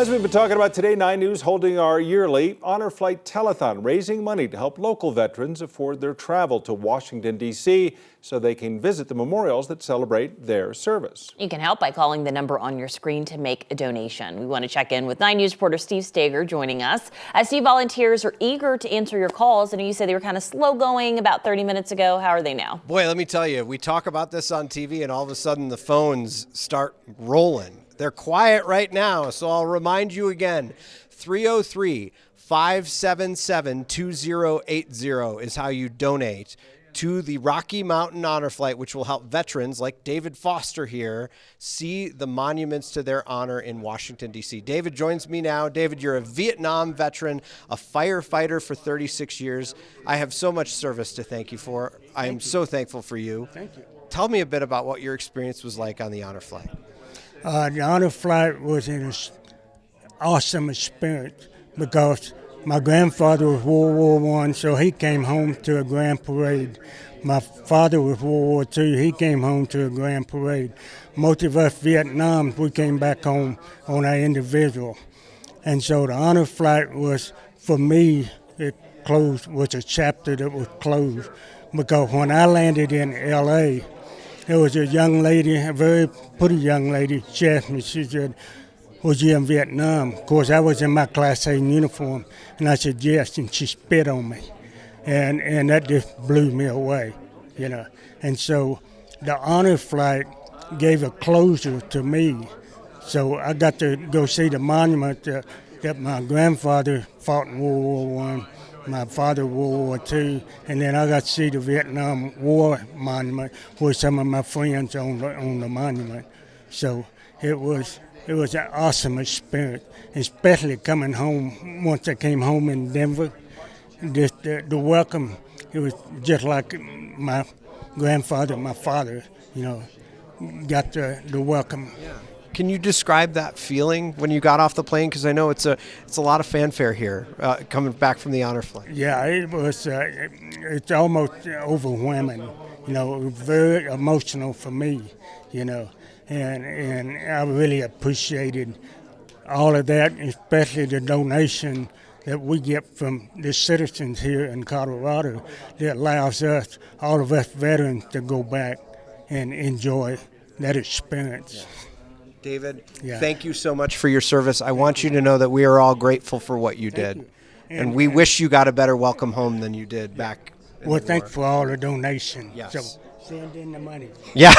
As we've been talking about today, 9 News holding our yearly Honor Flight Telethon, raising money to help local veterans afford their travel to Washington, D.C. so they can visit the memorials that celebrate their service. You can help by calling the number on your screen to make a donation. We want to check in with 9 News reporter Steve Stager joining us. Steve, volunteers are eager to answer your calls. I know you said they were kind of slow going about 30 minutes ago. How are they now? Boy, let me tell you, we talk about this on TV and all of a sudden the phones start rolling. They're quiet right now, so I'll remind you again, 303-577-2080 is how you donate to the Rocky Mountain Honor Flight, which will help veterans like David Foster here see the monuments to their honor in Washington, D.C. David joins me now. David, you're a Vietnam veteran, a firefighter for 36 years. I have so much service to thank you for. I am so thankful for you. Thank you. Tell me a bit about what your experience was like on the Honor Flight. The Honor Flight was an awesome experience because my grandfather was World War I, so he came home to a grand parade. My father was World War II, he came home to a grand parade. Most of us Vietnam, we came back home on our individual. And so the Honor Flight was, for me, it was a chapter that was closed because when I landed in L.A., there was a young lady, a very pretty young lady. She asked me, she said, "Was you in Vietnam?" Of course, I was in my Class A uniform, and I said yes, and she spit on me. And that just blew me away, you know. And so the Honor Flight gave a closure to me. So I got to go see the monument that my grandfather fought in World War I. My father, World War II, and then I got to see the Vietnam War monument with some of my friends on the monument. So it was an awesome experience, especially coming home. Once I came home in Denver, just the welcome, it was just like my grandfather, my father, you know, got the welcome. Yeah. Can you describe that feeling when you got off the plane? Because I know it's a lot of fanfare here coming back from the Honor Flight. Yeah, it was. It's almost overwhelming. You know, it was very emotional for me. You know, and I really appreciated all of that, especially the donation that we get from the citizens here in Colorado that allows us, all of us veterans, to go back and enjoy that experience. Yeah. David, yeah. Thank you so much for your service. I want you to know that we are all grateful for what you did. And we wish you got a better welcome home than you did back in the war. Thank you for all the donations. Yes. So send in the money. Yeah,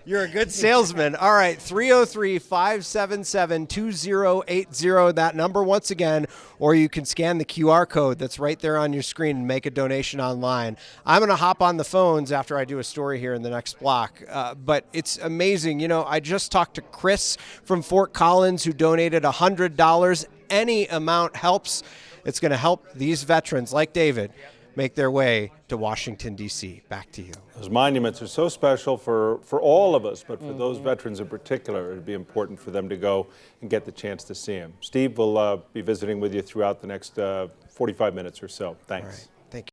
you're a good salesman. All right, 303-577-2080, that number once again, or you can scan the QR code that's right there on your screen and make a donation online. I'm going to hop on the phones after I do a story here in the next block, but it's amazing. You know, I just talked to Chris from Fort Collins who donated $100. Any amount helps. It's going to help these veterans like David make their way to Washington, D.C. Back to you. Those monuments are so special for all of us, but for those veterans in particular, it would be important for them to go and get the chance to see them. Steve will be visiting with you throughout the next 45 minutes or so. Thanks.